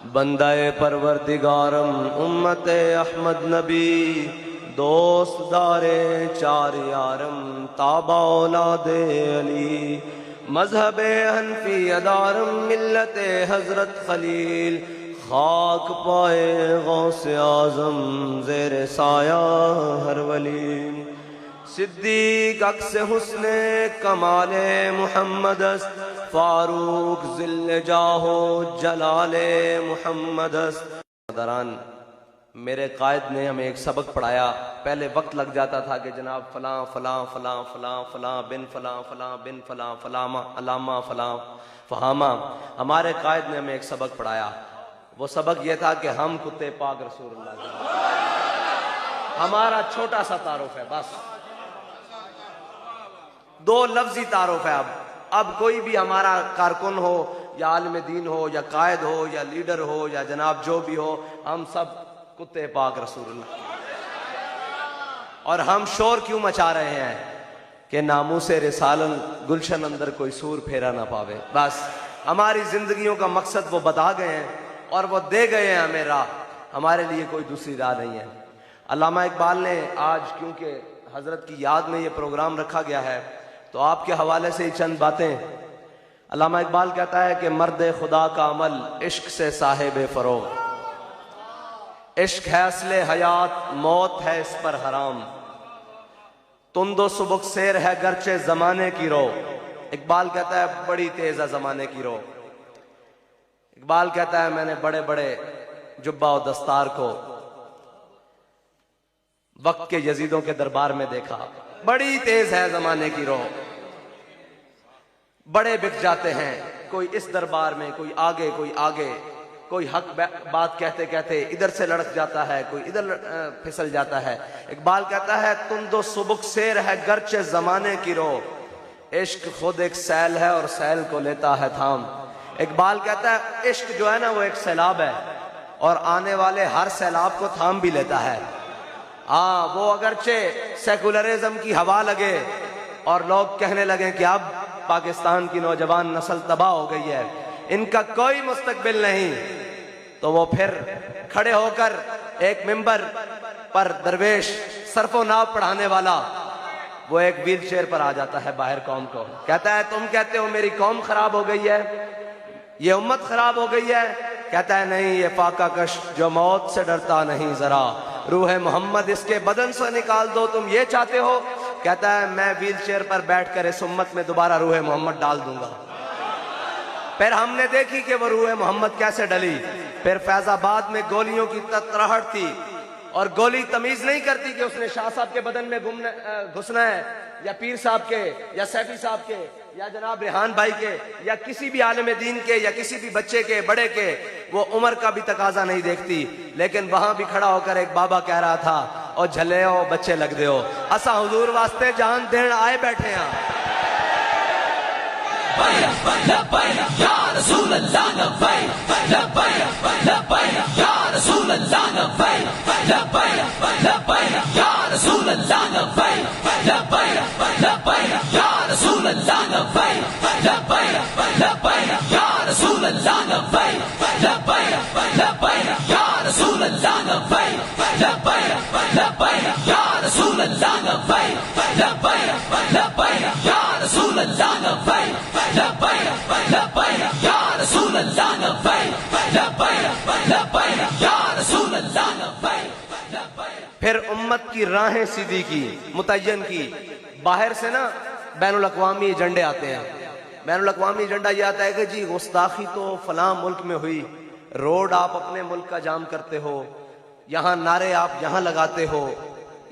बंदाए परवरदिगारम उम्मते अहमद नबी, दोस्त दारे चार यारम ताबा औलादे अली, मजहबे हनफी अदारम मिल्लते हजरत खलील, खाक पाए गौसे आजम ज़ेरे साया हर वली, सिद्दीक अक्स हुस्ने कमाले मुहम्मद, फारूक ज़िल्ले जाहो जलाले मुहम्मद। दरान मेरे कायद ने हमें एक सबक पढ़ाया। पहले वक्त लग जाता था कि जनाब फलां फलां फलां फलां फलां बिन फलां फलां बिन फलां फलामा अलामा फलां फहामा। हमारे कायद ने हमें एक सबक पढ़ाया। वो सबक ये था कि हम कुत्ते पाक रसूलुल्लाह, हमारा छोटा सा तारुफ है, बस दो लफ्जी तारुफ है। अब कोई भी हमारा कारकुन हो या आलिम दीन हो या कायद हो या लीडर हो या जनाब जो भी हो, हम सब कुत्ते पाक रसूलुल्लाह। और हम शोर क्यों मचा रहे हैं कि नामूसे रिसालन गुलशन अंदर कोई सूर फेरा ना पावे। बस हमारी जिंदगियों का मकसद वो बता गए हैं और वो दे गए हैं हमें राह, हमारे लिए कोई दूसरी राह नहीं है। अल्लामा इकबाल ने आज, क्योंकि हजरत की याद में ये प्रोग्राम रखा गया है, तो आपके हवाले से ही चंद बातें। अल्लामा इकबाल कहता है कि मर्द खुदा का अमल इश्क से साहिब फरोग, इश्क है असले हयात मौत है इस पर हराम, तुंदो सुबुक शेर है गर्चे जमाने की रो। इकबाल कहता है बड़ी तेज है जमाने की रो। इकबाल कहता है मैंने बड़े बड़े जुब्बा और दस्तार को वक्त के यजीदों के दरबार में देखा, बड़ी तेज है जमाने की रो, बड़े बिक जाते हैं, कोई इस दरबार में, कोई आगे कोई आगे, कोई हक बात कहते कहते इधर से लड़क जाता है, कोई इधर फिसल जाता है। इकबाल कहता है तुम दो सुबुक शेर है गर्चे जमाने की रो, इश्क खुद एक सैल है और सैल को लेता है थाम। इकबाल कहता है इश्क जो है ना वो एक सैलाब है और आने वाले हर सैलाब को थाम भी लेता है। हाँ, वो अगरचे सेकुलरिज्म की हवा लगे और लोग कहने लगे कि अब पाकिस्तान की नौजवान नस्ल तबाह हो गई है, इनका कोई मुस्तकबिल नहीं, तो वो फिर खड़े होकर एक मिंबर पर दरवेश सरफो नाव पढ़ाने वाला वो एक व्हील चेयर पर आ जाता है बाहर कौम को, कहता है तुम कहते हो मेरी कौम खराब हो गई है, ये उम्मत खराब हो गई है। कहता है नहीं, ये फाका कश जो मौत से डरता नहीं, जरा रूह मोहम्मद इसके बदन से निकाल दो, तुम ये चाहते हो। कहता है मैं व्हील चेयर पर बैठकर इस उम्मत में दोबारा रूह मोहम्मद डाल दूंगा। फिर हमने देखी कि वो रूह मोहम्मद कैसे डली। फिर फैजाबाद में गोलियों की ततराहट थी और गोली तमीज नहीं करती कि उसने शाह साहब के बदन में घुसना है या पीर साहब के या सैफी साहब के या जनाब रेहान भाई के या किसी भी आलिम दीन के या किसी भी बच्चे के बड़े के, वो उम्र का भी तकाजा नहीं देखती। लेकिन वहां भी खड़ा होकर एक बाबा कह रहा था और झले हो बच्चे लग दे हो, असा हुजूर वास्ते जान देन आए बैठे हैं। फिर उम्मत की राहें सीधी की, मुतय्यन की। बाहर से ना बैनुल अक़वामी एजेंडे आते हैं। बैनुल अक़वामी एजेंडा ये आता है कि जी गुस्ताखी तो फलां मुल्क में हुई, रोड आप अपने मुल्क का जाम करते हो, यहाँ नारे आप यहाँ लगाते हो,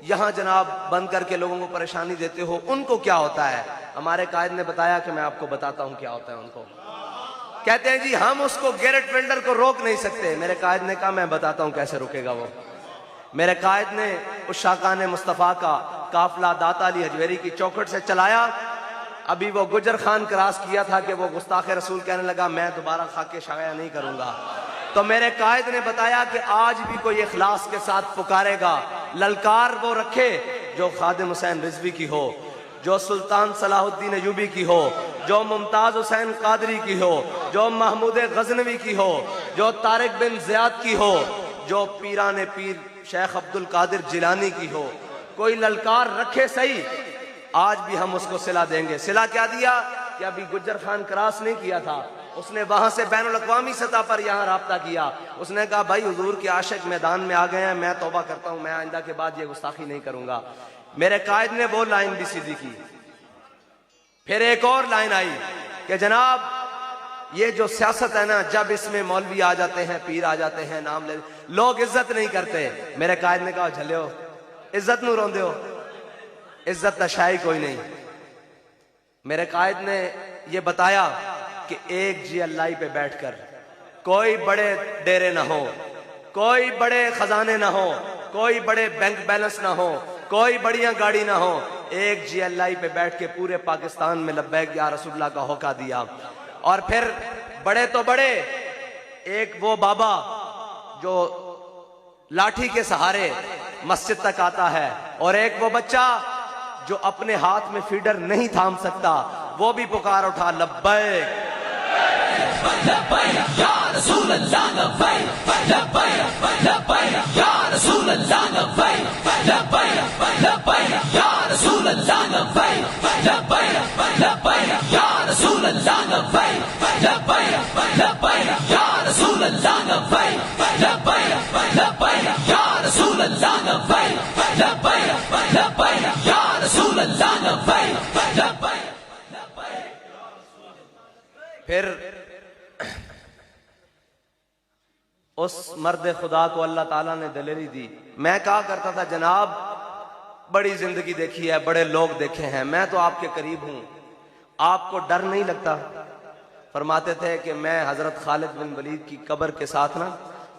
यहाँ जनाब बंद करके लोगों को परेशानी देते हो, उनको क्या होता है? हमारे कायद ने बताया कि मैं आपको बताता हूँ क्या होता है उनको। कहते हैं जी हम उसको गैरेट वेंडर को रोक नहीं सकते। मेरे कायद ने कहा मैं बताता हूँ कैसे रुकेगा वो। मेरे कायद ने उस शाकान मुस्तफ़ा का काफिला दाता अली हजवेरी की चौखट से चलाया। अभी वो गुजर खान क्रॉस किया था कि वो गुस्ताखे रसूल कहने लगा मैं दोबारा खाके शाया नहीं करूंगा। तो मेरे कायद ने बताया कि आज भी कोई इखलास के साथ पुकारेगा, ललकार वो रखे जो खादिम हुसैन रिजवी की हो, जो सुल्तान सलाहुद्दीन अयूबी की हो, जो मुमताज हुसैन कादरी की हो, जो महमूद गजनवी की हो, जो तारिक बिन ज़ियाद की हो, जो पीराने पीर शेख अब्दुल कादिर जिलानी की हो, कोई ललकार रखे सही, आज भी हम उसको सिला देंगे। सिला क्या दिया कि अभी गुज्जर खान क्रॉस नहीं किया था, उसने वहां से बैनुल अक़वामी सतह पर यहाँ राब्ता किया। उसने कहा भाई हुजूर के आशिक मैदान में आ गए हैं, मैं तौबा करता हूं, मैं आइंदा के बाद ये गुस्ताखी नहीं करूंगा। मेरे कायद ने वो लाइन भी सीधी की। फिर एक और लाइन आई कि जनाब ये जो सियासत है ना, जब इसमें मौलवी आ जाते हैं, पीर आ जाते हैं, नाम ले, लोग इज्जत नहीं करते। मेरे कायद ने कहा झल्यो इज्जत नू रोंदे हो, इज्जत तशाई कोई नहीं। मेरे कायद ने यह बताया कि एक GLI पे बैठकर कोई बड़े डेरे ना हो, कोई बड़े खजाने ना हो, कोई बड़े बैंक बैलेंस ना हो, कोई बढ़िया गाड़ी ना हो, एक GLI पे बैठ के पूरे पाकिस्तान में लब्बैक या रसूलुल्लाह का होका दिया। और फिर बड़े तो बड़े, एक वो बाबा जो लाठी के सहारे मस्जिद तक आता है, और एक वो बच्चा जो अपने हाथ में फीडर नहीं थाम सकता, वो भी पुकार उठा लब्बैक या रसूल अल्लाह, लब्बैक या रसूल अल्लाह, लब्बैक या रसूल अल्लाह, लब्बैक या रसूल अल्लाह, लब्बैक या रसूल अल्लाह, लब्बैक या रसूल अल्लाह, लब्बैक या रसूल अल्लाह। फिर उस मर्द खुदा को अल्लाह ताला ने दलेरी दी। मैं कहा करता था जनाब बड़ी जिंदगी देखी है, बड़े लोग देखे हैं, मैं तो आपके करीब हूं, आपको डर नहीं लगता? फरमाते थे कि मैं हजरत खालिद बिन वलीद की कब्र के साथ ना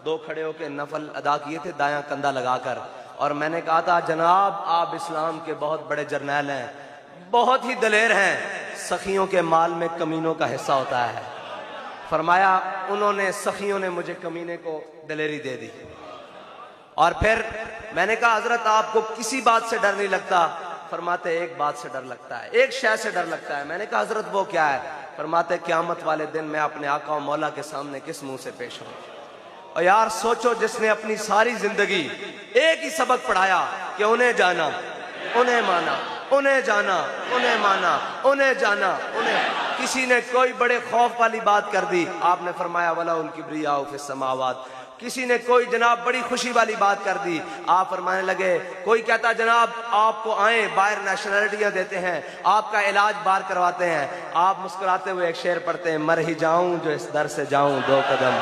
2 खड़े होकर नफल अदा किए थे, दायां कंधा लगाकर, और मैंने कहा था जनाब आप इस्लाम के बहुत बड़े जर्नैल हैं, बहुत ही दलेर हैं, सखियों के माल में कमीनों का हिस्सा होता है। फरमाया उन्होंने, सखियों ने मुझे कमीने को दलेरी दे दी। और फिर मैंने कहा हजरत आपको किसी बात से डर नहीं लगता? फरमाते एक बात से डर लगता है, एक शय से डर लगता है। मैंने कहा हजरत वो क्या है? फरमाते क़यामत वाले दिन मैं अपने आका और मौला के सामने किस मुंह से पेश हूं। और यार सोचो, जिसने अपनी सारी जिंदगी एक ही सबक पढ़ाया कि उन्हें जाना, उन्हें माना, उन्हें जाना, उन्हें माना, उन्हें जाना, उन्हें, किसी ने कोई बड़े खौफ वाली बात कर दी, आपने फरमाया वला उनकी ब्रिया फिस समावात। किसी ने कोई जनाब बड़ी खुशी वाली बात कर दी, आप फरमाने लगे, कोई कहता जनाब आपको आए बाहर नेशनलिटियां देते हैं, आपका इलाज बाहर करवाते हैं, आप मुस्कुराते हुए एक शेर पढ़ते हैं, मर ही जाऊं जो इस दर से जाऊं 2 कदम,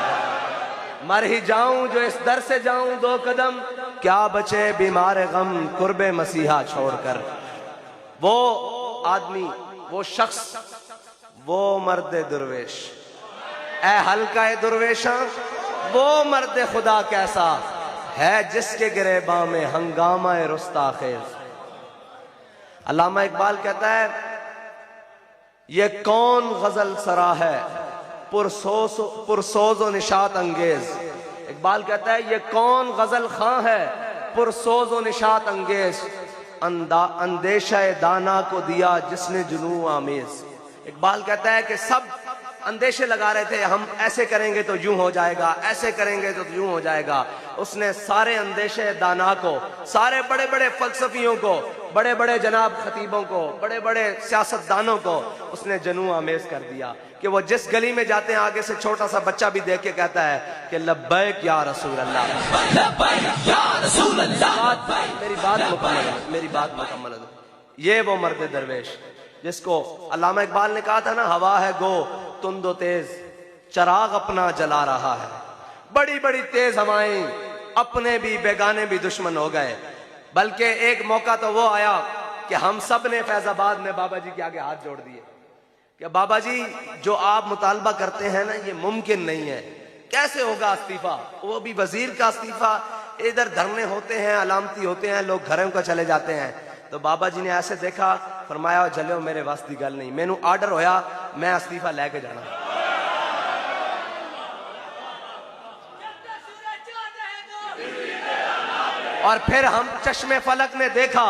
मर ही जाऊं जो इस दर से जाऊं 2 कदम, क्या बचे बीमार गम कुर्बे मसीहा छोड़कर। वो आदमी, वो शख्स, वो मर्द दुर्वेश, ए हल्का दुर्वेशा, वो मर्द खुदा कैसा है जिसके गिरेबा में हंगामा रुस्ताखेज। अल्लामा इकबाल कहता है ये कौन गजल सरा है पुरसोज व निशात अंगेज। इकबाल कहता है ये कौन गजल खां है पुरसोज व निशात अंगेज, अंदेशा दाना को दिया जिसने जुनू आमेज। इकबाल कहता है कि सब अंदेशे लगा रहे थे, हम ऐसे करेंगे तो यूं हो जाएगा, ऐसे करेंगे तो यूं हो जाएगा। उसने सारे अंदेशे दाना को, सारे बड़े बड़े फलसफियों को, बड़े बड़े जनाब खतीबों को, बड़े बड़े सियासतदानों को उसने जनू आमेज कर दिया कि वो जिस गली में जाते हैं आगे से छोटा सा बच्चा भी देख के कहता है कि लब्बैक या रसूल अल्लाह, लब्बैक या रसूल अल्लाह। मेरी बात मुकम्मल है, मेरी बात मुकम्मल है। ये वो मर्द दरवेश जिसको अल्लामा इकबाल ने कहा था ना, हवा है गो तुंदो तेज, चराग अपना जला रहा है। बड़ी बड़ी तेज हवाएं, अपने भी बेगाने भी दुश्मन हो गए। बल्कि एक मौका तो वो आया कि हम सब ने फैजाबाद में बाबा जी के आगे हाथ जोड़ दिए कि बाबा जी जो आप मुतालबा करते हैं ना, ये मुमकिन नहीं है, कैसे होगा इस्तीफा, वो भी वजीर का इस्तीफा। इधर धरने होते हैं, अलामती होते हैं, लोग घरों को चले जाते हैं। तो बाबा जी ने ऐसे देखा, फरमाया चलो मेरे वास की गल नहीं, मैनू आर्डर होया, मैं इस्तीफा लेके जाना। और फिर हम चश्मे फलक ने देखा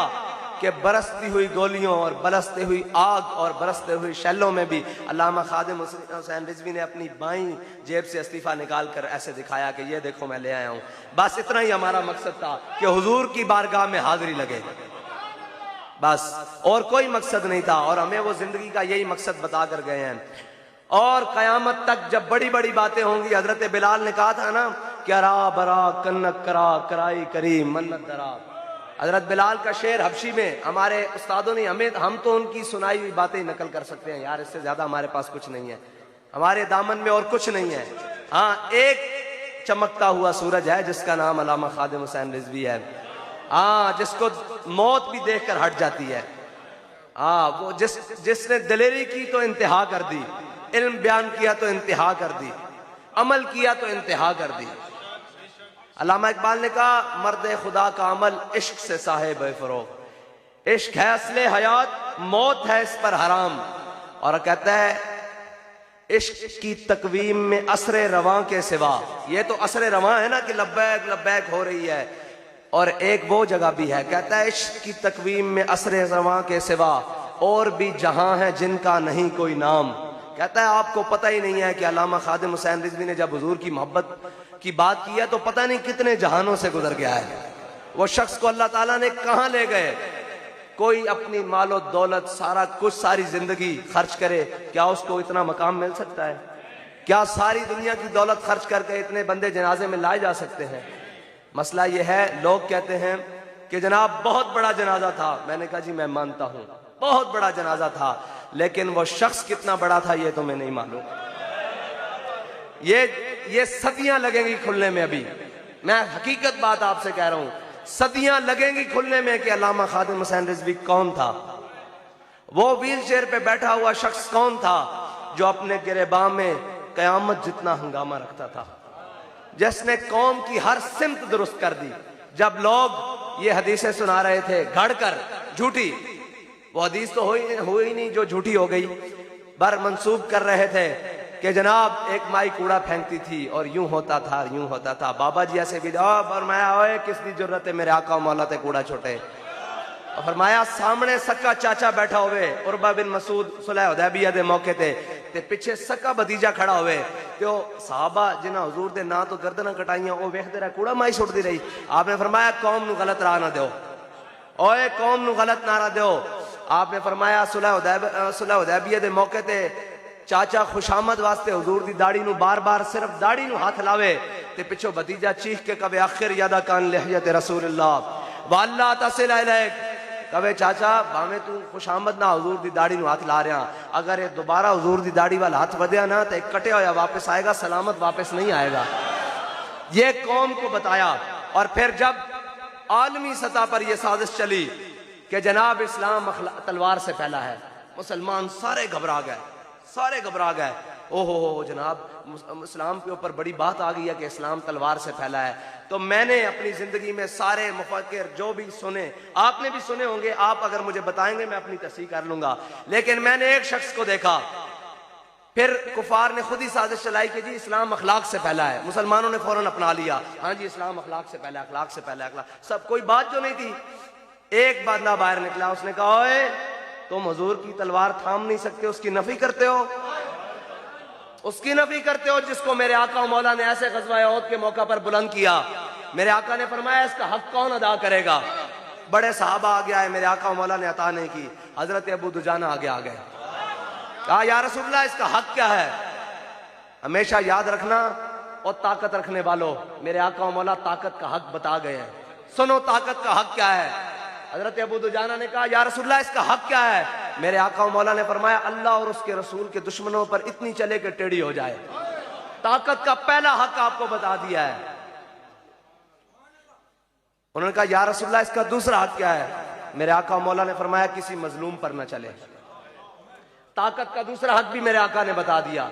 कि बरसती हुई गोलियों और बरसती हुई आग और बरसते हुई शैलों में भी अल्लामा खादिम हुसैन रिजवी ने अपनी बाईं जेब से इस्तीफा निकाल कर ऐसे दिखाया कि ये देखो मैं ले आया हूँ। बस इतना ही हमारा मकसद था कि हुजूर की बारगाह में हाजिरी लगे, बस और कोई मकसद नहीं था। और हमें वो जिंदगी का यही मकसद बता कर गए हैं। और कयामत तक जब बड़ी बड़ी बातें होंगी, हजरत बिलाल ने कहा था ना कि अरा बरा कन्नक करा कराई करी मन्नत दरा। हजरत बिलाल का शेर हबशी में हमारे उस्तादों ने हम तो उनकी सुनाई हुई बातें नकल कर सकते हैं यार, इससे ज्यादा हमारे पास कुछ नहीं है, हमारे दामन में और कुछ नहीं है। हाँ, एक चमकता हुआ सूरज है जिसका नाम अल्लामा खादिम हुसैन रिजवी है। हाँ, जिसको मौत भी देखकर हट जाती है। हाँ, वो जिसने दिलेरी की तो इंतहा कर दी, इल्म बयान किया तो इंतहा कर दी, अमल किया तो इंतहा कर दी। अल्लामा इकबाल ने कहा मर्द खुदा का अमल इश्क से साहिब फरोग, इश्क है असले हयात, मौत है इस पर हराम। और कहता है इश्क की तकवीम में असरे रवां के सिवा, ये तो असरे रवां है ना कि लब्बैक लब्बैक हो रही है, और एक वो जगह भी है कहता है इश्क की तकवीम में असरे रवां के सिवा और भी जहां है जिनका नहीं कोई नाम। कहता है आपको पता ही नहीं है कि अल्लामा खादिम हुसैन रिजवी ने जब हुजूर की मोहब्बत की बात की है तो पता नहीं कितने जहानों से गुजर गया है। वो शख्स को अल्लाह ताला ने कहां ले गए। कोई अपनी मालो दौलत सारा कुछ सारी जिंदगी खर्च करे, क्या उसको इतना मकाम मिल सकता है? क्या सारी दुनिया की दौलत खर्च करके इतने बंदे जनाजे में लाए जा सकते हैं? मसला यह है, लोग कहते हैं कि जनाब बहुत बड़ा जनाजा था। मैंने कहा जी मैं मानता हूं बहुत बड़ा जनाजा था, लेकिन वो शख्स कितना बड़ा था ये तो मैं नहीं मालूम। ये सदियां लगेंगी खुलने में। अभी मैं हकीकत बात आपसे कह रहा हूं, सदियां लगेंगी खुलने में कि अल्लामा खादिम हुसैन रिजवी कौन था। वो व्हील चेयर पे बैठा हुआ शख्स कौन था जो अपने गिरेबान में कयामत जितना हंगामा रखता था, जिसने कौम की हर सिमत दुरुस्त कर दी। जब लोग ये हदीसें सुना रहे थे घड़ कर झूठी, वो हदीस तो हुई नहीं जो झूठी हो गई, बर मंसूब कर रहे थे कि जनाब एक माई कूड़ा फेंकती थी और यूं होता था यूं होता था। बाबा जी ऐसे भी फरमाया ओए किसकी जरूरत है मेरे आका मौला ते कूड़ा छोटे। और फरमाया सामने सक्का चाचा बैठा हुए उर्वा बिन मसूद सुलह हुदैबिया दे मौके ते पिछे सक्का भतीजा खड़ा हुए तो साहबा जिन्हें हुजूर दे ना तो गर्दना कटाइयां वो वेखते रहे कूड़ा माई सुटती रही। आपने फरमाया कौम नू गलत राह ना दो, ओए कौम नू गलत नारा दो। आपने फरमाया सुलह हुदैबिया दे मौके ते चाचा खुशामद वास्ते हुजूर दी दाढ़ी नू बार बार सिर्फ दाढ़ी नू हाथ लावे ते पिछो भतीजा चीख के कवे आखिर यादा कान लिहयत रसूलुल्लाह वल्ला तसिल इलैक, कवे चाचा भावे तू खुशामद ना हुजूर दी दाढ़ी नू हाथ ला रहा, अगर ये दोबारा हुजूर दी दाढ़ी वाला हाथ वधिया ना तो कटे होया वापस आएगा, सलामत वापस नहीं आएगा। ये कौम को बताया। और फिर जब आलमी सतह पर यह साजिश चली कि जनाब इस्लाम तलवार से फैला है, मुसलमान सारे घबरा गए, सारे घबरा गए। ओहो जनाब इस्लाम के ऊपर बड़ी बात आ गई है कि इस्लाम तलवार से फैला है। तो मैंने अपनी जिंदगी में सारे मुफक्किर जो भी सुने, आपने भी सुने होंगे, आप अगर मुझे बताएंगे मैं अपनी तस्दीक कर लूंगा, लेकिन मैंने एक शख्स को देखा, फिर कुफार ने खुद ही साजिश चलाई कि जी इस्लाम अखलाक से फैला है। मुसलमानों ने फौरन अपना लिया, हाँ जी इस्लाम अखलाक से फैला, अखलाक से फैला, अखलाक सब। कोई बात जो नहीं थी, एक बंदा बाहर निकला, उसने कहा ओए तुम हुजूर की तलवार थाम नहीं सकते, उसकी नफी करते हो, उसकी नफी करते हो जिसको मेरे आका मौला ने ऐसे ग़ज़वा उहद के मौका पर बुलंद किया। मेरे आका ने फरमाया इसका हक कौन अदा करेगा। बड़े साहबा आ गया है, मेरे आका मौला ने अता नहीं की। हजरत अबू दुजाना आगे आ गए, कहा या रसूलल्लाह इसका हक क्या है। हमेशा याद रखना और ताकत रखने वालों, मेरे आका मौला ताकत का हक बता गए हैं, सुनो ताकत का हक क्या है। हजरत अबू दुजाना ने कहा या रसूलल्लाह इसका हक क्या है। मेरे आका मौला ने फरमाया अल्लाह और उसके रसूल के दुश्मनों पर इतनी चले कि टेढ़ी हो जाए। ताकत का पहला हक आपको बता दिया है। उन्होंने कहा या रसूलल्लाह इसका दूसरा हक क्या है। मेरे आका मौला ने फरमाया किसी मजलूम पर न चले। ताकत का दूसरा हक भी मेरे आका ने बता दिया।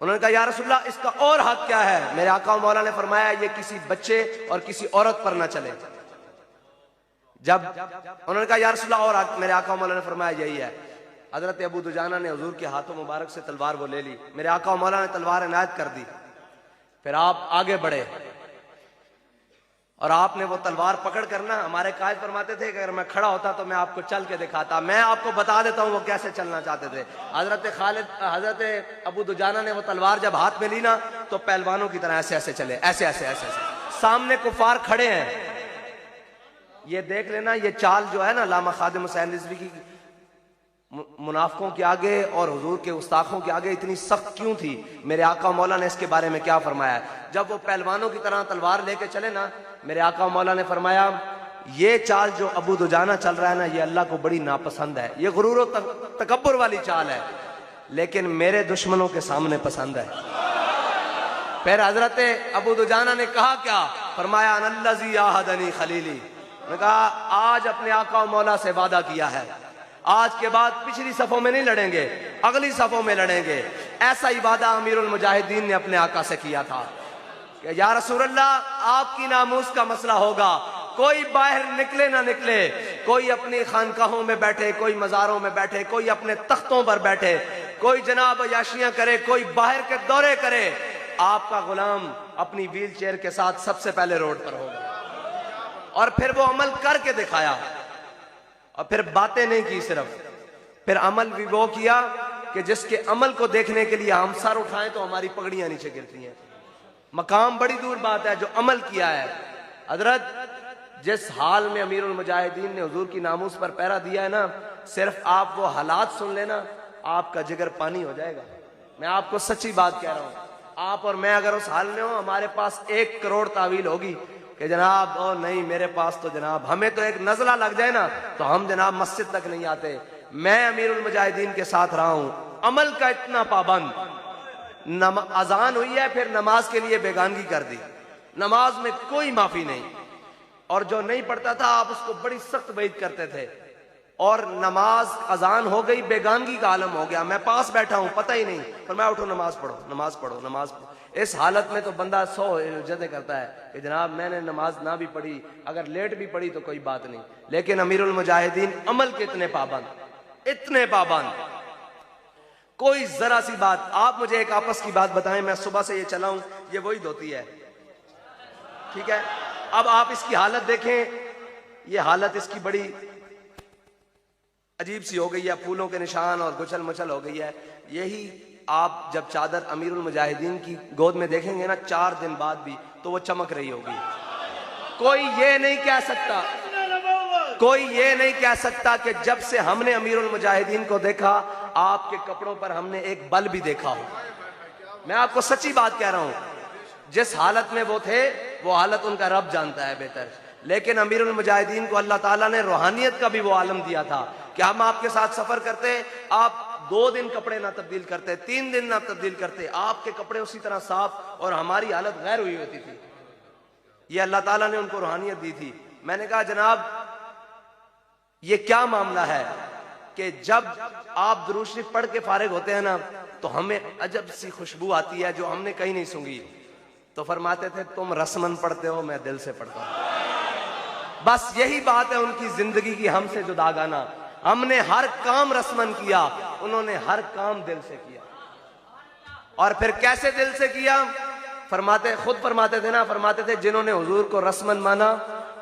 उन्होंने कहा या रसूलल्लाह इसका और हक क्या है। मेरे आका मौला ने फरमाया ये किसी बच्चे और किसी औरत पर न चले। जब उन्होंने कहा या रसूलल्लाह और हक, मेरे आका मौला ने फरमाया यही है। हजरत अबू दुजाना ने हुजूर के हाथों मुबारक से तलवार वो ले ली, मेरे आका मौला ने तलवार इनायत कर दी। फिर आप आगे बढ़े और आपने वो तलवार पकड़ कर ना, हमारे कायद फरमाते थे कि अगर मैं खड़ा होता तो मैं आपको चल के दिखाता। मैं आपको बता देता हूँ वो कैसे चलना चाहते थे। हजरत अबू दुजाना ने वो तलवार जब हाथ में ली ना, तो पहलवानों की तरह ऐसे ऐसे चले, ऐसे ऐसे ऐसे ऐसे। सामने कुफार खड़े हैं। ये देख लेना, ये चाल जो है ना अल्लामा खादिम हुसैन रिजवी की, मुनाफिकों के आगे और हुजूर के गुस्ताखों के आगे इतनी सख्त क्यों थी। मेरे आका मौला ने इसके बारे में क्या फरमाया है। जब वो पहलवानों की तरह तलवार लेके चले ना, मेरे आका मौला ने फरमाया ये चाल जो अबू दुजाना चल रहा है ना, ये अल्लाह को बड़ी नापसंद है, ये गुरूर और तकब्बुर वाली चाल है, लेकिन मेरे दुश्मनों के सामने पसंद है। फिर हजरत अबू दुजाना ने कहा क्या, फरमाया अनल्लज़ी आहदनी खलीली, ने कहा आज अपने आका मौला से वादा किया है, आज के बाद पिछली सफों में नहीं लड़ेंगे, अगली सफों में लड़ेंगे। ऐसा ही वादा अमीरुल मुजाहिदीन ने अपने आका से किया था कि या रसूल अल्लाह आपकी नामूस का मसला होगा, कोई बाहर निकले ना निकले, कोई अपनी खानकाहों में बैठे, कोई मज़ारों में बैठे, कोई अपने तख्तों पर बैठे, कोई जनाब याशियां करे, कोई बाहर के दौरे करे, आपका गुलाम अपनी व्हील चेयर के साथ सबसे पहले रोड पर होगा। और फिर वो अमल करके दिखाया, और फिर बातें नहीं की सिर्फ, फिर अमल भी वो किया कि जिसके अमल को देखने के लिए हम सर उठाएं तो हमारी पगड़ियां नीचे गिरती हैं। मकाम बड़ी दूर बात है, जो अमल किया है। हजरत जिस हाल में अमीरुल मुजाहिदीन ने हुजूर की नामूस पर पहरा दिया है ना, सिर्फ आप वो हालात सुन लेना, आपका जिगर पानी हो जाएगा। मैं आपको सच्ची बात कह रहा हूं। आप और मैं अगर उस हाल में हो, हमारे पास 1 करोड़ तावील होगी कि जनाब ओ नहीं मेरे पास तो जनाब, हमें तो एक नजला लग जाए ना तो हम जनाब मस्जिद तक नहीं आते। मैं अमीरुल मुजाहिदीन के साथ रहा हूं, अमल का इतना पाबंद। अजान हुई है, फिर नमाज के लिए बेगानगी कर दी, नमाज में कोई माफी नहीं, और जो नहीं पढ़ता था आप उसको बड़ी सख्त वईद करते थे। और नमाज अजान हो गई, बेगानगी का आलम हो गया, मैं पास बैठा हूं पता ही नहीं, पर मैं उठो नमाज पढ़ो नमाज पढ़ो नमाज पढ़ो। इस हालत में तो बंदा 100 इज्जतें करता है कि जनाब मैंने नमाज ना भी पढ़ी, अगर लेट भी पढ़ी तो कोई बात नहीं। लेकिन अमीरुल मुजाहिदीन अमल के इतने पाबंद, इतने पाबंद, कोई जरा सी बात। आप मुझे एक आपस की बात बताएं, मैं सुबह से ये चला हूं, ये वही धोती है, ठीक है। अब आप इसकी हालत देखें, ये हालत इसकी बड़ी अजीब सी हो गई है, फूलों के निशान और गुचल मुचल हो गई है। यही आप जब चादर अमीरुल मुजाहिदीन की गोद में देखेंगे ना 4 दिन बाद भी, तो वो चमक रही होगी। कोई ये नहीं कह सकता, कोई ये नहीं कह सकता कि जब से हमने अमीरुल मुजाहिदीन को देखा, आपके कपड़ों पर हमने एक बल भी देखा हो। मैं आपको सच्ची बात कह रहा हूं, जिस हालत में वो थे वो हालत उनका रब जानता है बेहतर। लेकिन अमीरुल मुजाहिदीन को अल्लाह ताला ने रूहानियत का भी वो आलम दिया था कि हम आपके साथ सफर करते, आप 2 दिन कपड़े ना तब्दील करते, 3 दिन ना तब्दील करते, आपके कपड़े उसी तरह साफ और हमारी हालत गैर हुई होती थी। ये अल्लाह ताला ने उनको रूहानियत दी थी। मैंने कहा जनाब ये क्या मामला है कि जब आप दुरूद शरीफ पढ़ के फारिग होते हैं ना, तो हमें अजब सी खुशबू आती है जो हमने कहीं नहीं सूंघी। तो फरमाते थे तुम रस्मन पढ़ते हो, मैं दिल से पढ़ता हूं। बस यही बात है उनकी जिंदगी की हमसे जुदागाना। हमने हर काम रस्मन किया, उन्होंने हर काम दिल से किया। और फिर कैसे दिल से किया, फरमाते खुद फरमाते थे ना, फरमाते थे जिन्होंने हुजूर को रस्मन माना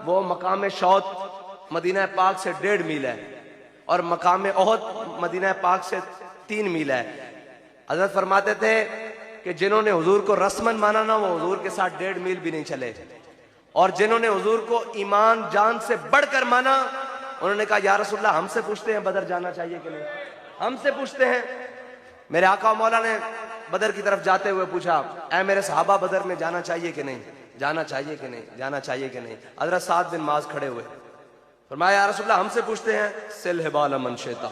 वो मकाम शौत मदीना पाक से 1.5 मील है, और मकाम ओहद मदीना पाक से 3 मील है। हजरत फरमाते थे कि जिन्होंने हुजूर को रस्मन माना ना, वो हुजूर के साथ 1.5 मील भी नहीं चले, और जिन्होंने हुजूर को ईमान जान से बढ़कर माना, उन्होंने कहा या रसूलल्लाह हमसे पूछते हैं बदर जाना चाहिए कि नहीं, हमसे पूछते हैं। मेरे आका मौला ने बदर की तरफ जाते हुए पूछा, ऐ मेरे सहाबा बदर में जाना चाहिए कि नहीं, जाना चाहिए कि नहीं, जाना चाहिए कि नहीं। हजरत 7 दिन माज खड़े हुए, फरमाया या रसूलल्लाह हमसे पूछते हैं, सिल हिबाल मन शेता,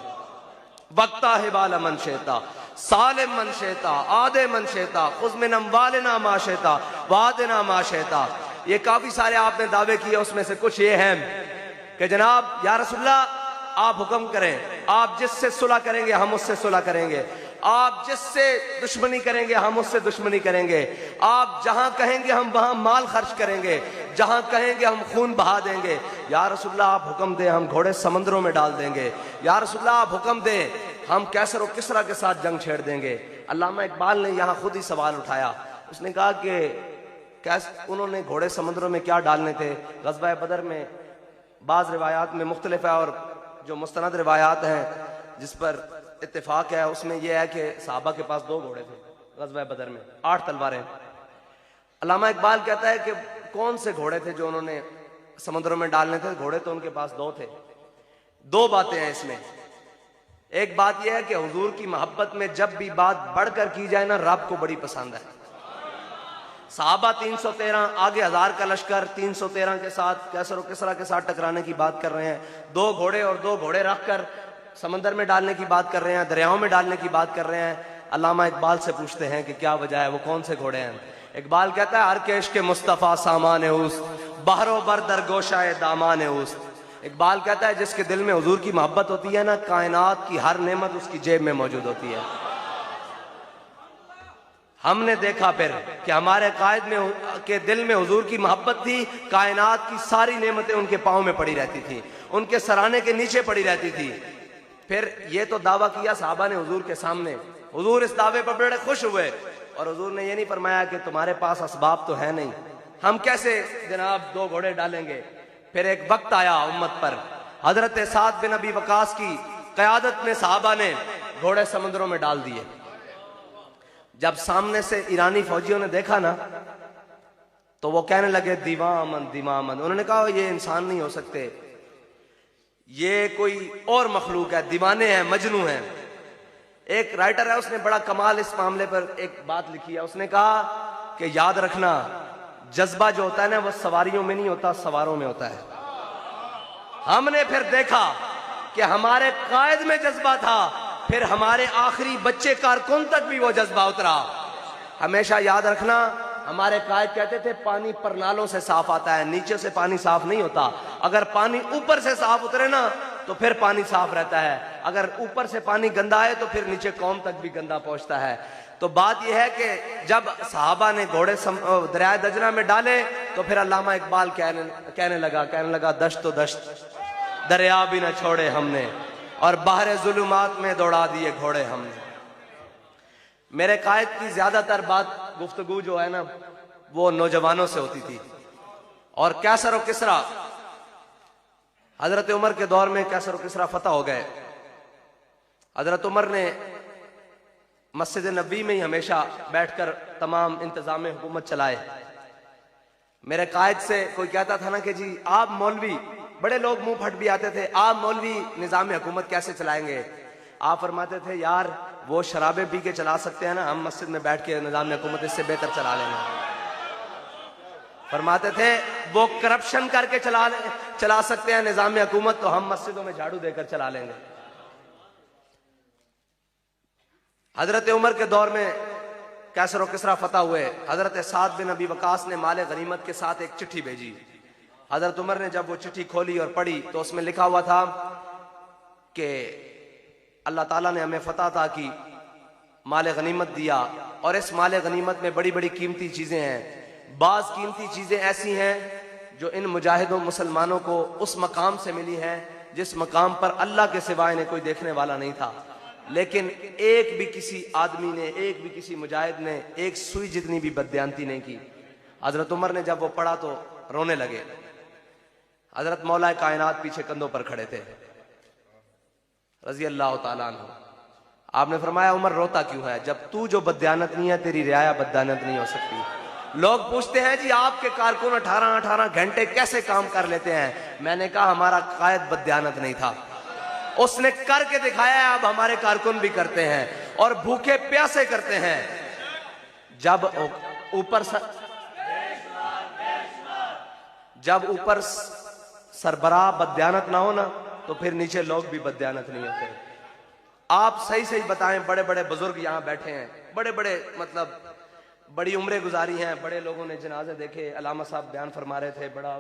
वक्ता हिबाल मन शेता, सालिम मन शेता, आदे मन शेता, खुज़ मिन अम्वालिना मा शेता, वादिना मा शेता। ये काफी सारे आपने दावे किए, उसमें से कुछ ये हैं कि जनाब या रसूलल्लाह आप हुक्म करें, आप जिससे सुलह करेंगे हम उससे सुलह करेंगे, आप जिससे दुश्मनी करेंगे हम उससे दुश्मनी करेंगे, आप जहां कहेंगे हम वहां माल खर्च करेंगे, जहां कहेंगे हम खून बहा देंगे। या रसूलल्लाह आप हुक्म दें, हम घोड़े समंदरों में डाल देंगे। या रसूलल्लाह आप हुक्म दें, हम कैसर और किसरा के साथ जंग छेड़ देंगे। अल्लामा इकबाल ने यहाँ खुद ही सवाल उठाया, उसने कहा कि कैसे उन्होंने घोड़े समुद्रों में क्या डालने थे। ग़ज़वा बदर में बाज़ रिवायात में मुख्तलिफ है और जो मुस्तनद रिवायात हैं जिस पर इत्तेफाक है उसमें यह है कि सहाबा के पास 2 घोड़े थे ग़ज़वा बदर में, 8 तलवारें। अल्लामा इकबाल कहता है कि कौन से घोड़े थे जो उन्होंने समुद्रों में डालने थे। घोड़े तो उनके पास 2 थे। 2 बातें हैं इसमें। एक बात यह है कि हुजूर की मोहब्बत में जब भी बात बढ़कर की जाए ना, रब को बड़ी पसंद है। सहाबा 313, आगे 1000 का लश्कर 313 के साथ कैसर और किसरा के साथ टकराने की बात कर रहे हैं। 2 घोड़े और 2 घोड़े रखकर समंदर में डालने की बात कर रहे हैं, दरियाओं में डालने की बात कर रहे हैं। अल्लामा इकबाल से पूछते हैं कि क्या वजह है, वो कौन से घोड़े हैं। इकबाल कहता है, हर के इश्क मुस्तफ़ा सामान उस बहरो बर दरगोशाए दामान उस। इकबाल कहता है जिसके दिल में हुजूर की मोहब्बत होती है ना, कायनात की हर नेमत उसकी जेब में मौजूद होती है। हमने देखा फिर कि हमारे कायद में के दिल में हुजूर की मोहब्बत थी, कायनात की सारी नेमतें उनके पाँव में पड़ी रहती थी, उनके सराने के नीचे पड़ी रहती थी। फिर ये तो दावा किया साहबा ने हुजूर के सामने, हुजूर इस दावे पर बड़े खुश हुए और हुजूर ने ये नहीं फरमाया कि तुम्हारे पास असबाब तो है नहीं, हम कैसे जनाब 2 घोड़े डालेंगे। फिर एक वक्त आया उम्मत पर, हजरत साद बिन अबी वकास की क़यादत में साहबा ने घोड़े समुद्रों में डाल दिए। जब सामने से ईरानी फौजियों ने देखा ना, तो वो कहने लगे दीवामन दीवामन। उन्होंने कहा ये इंसान नहीं हो सकते, ये कोई और मखलूक है, दीवाने हैं, मजनू हैं। एक राइटर है, उसने बड़ा कमाल इस मामले पर एक बात लिखी है। उसने कहा कि याद रखना, जज्बा जो होता है ना, वो सवारियों में नहीं होता, सवारों में होता है। हमने फिर देखा कि हमारे कायद में जज्बा था, फिर हमारे आखिरी बच्चे कारकुन तक भी वो जज्बा उतरा। हमेशा याद रखना, हमारे कायद कहते थे पानी परनालों से साफ आता है, नीचे से पानी साफ नहीं होता। अगर पानी ऊपर से साफ उतरे ना तो फिर पानी साफ रहता है, अगर ऊपर से पानी गंदा है तो फिर नीचे कौम तक भी गंदा पहुंचता है। तो बात यह है कि जब सहाबा ने घोड़े दरिया दजना में डाले तो फिर अल्लामा इकबाल कहने लगा दश्त तो दश्त दरिया भी न छोड़े हमने, और बाहर जुलुमात में दौड़ा दिए घोड़े हमने। मेरे कायद की ज्यादातर बात गुफ्तगू जो है ना, वो नौजवानों से होती थी। और कैसर और किसरा, हजरत उमर के दौर में कैसर और किसरा फतह हो गए। हजरत उमर ने मस्जिद नबी में ही हमेशा बैठकर तमाम इंतजाम हुकूमत चलाए। मेरे कायद से कोई कहता था ना कि जी आप मौलवी, बड़े लोग मुंह फट भी आते थे, आप मौलवी निजाम हुकूमत कैसे चलाएंगे। आप फरमाते थे यार वो शराबें पी के चला सकते हैं ना, हम मस्जिद में बैठ के निजाम हुकूमत इससे बेहतर चला लेंगे। फरमाते थे वो करप्शन करके चला सकते हैं निजाम हुकूमत, तो हम मस्जिदों में झाड़ू देकर चला लेंगे। हजरत उमर के दौर में कैसर और किसरा फतह हुए। हजरत साद बिन अबी वकास ने माले गनीमत के साथ एक चिट्ठी भेजी। हजरत उमर ने जब वो चिट्ठी खोली और पढ़ी तो उसमें लिखा हुआ था कि अल्लाह ताला ने हमें फतह अता की, माले गनीमत दिया, और इस माले गनीमत में बड़ी बड़ी कीमती चीजें हैं। बाज कीमती चीजें ऐसी हैं जो इन मुजाहिदों मुसलमानों को उस मकाम से मिली हैं जिस मकाम पर अल्लाह के सिवाय इन्हें कोई देखने वाला नहीं था। लेकिन एक भी किसी आदमी ने, एक भी किसी मुजाहिद ने एक सुई जितनी भी बददियानती नहीं की। हजरत उमर ने जब वो पढ़ा तो रोने लगे। हजरत मौला कायनात पीछे कंधों पर खड़े थे रजी अल्लाह ताला अन्हु। आपने फरमाया उमर रोता क्यों है, जब तू जो बददियानत नहीं है तेरी रियाया बददियानत नहीं हो सकती। लोग पूछते हैं जी आपके कारकुन 18-18 घंटे कैसे काम कर लेते हैं। मैंने कहा हमारा कायद बददियानत नहीं था, उसने करके दिखाया है, अब हमारे कारकुन भी करते हैं और भूखे प्यासे करते हैं। जब ऊपर सरबराह बददियानत ना हो ना तो फिर नीचे लोग भी बददियानत नहीं होते। आप सही सही बताएं, बड़े बड़े बुजुर्ग यहाँ बैठे हैं, बड़े बड़े मतलब बड़ी उम्रें गुजारी हैं, बड़े लोगों ने जनाजे देखे, अलामा साहब बयान फरमा रहे थे, बड़ा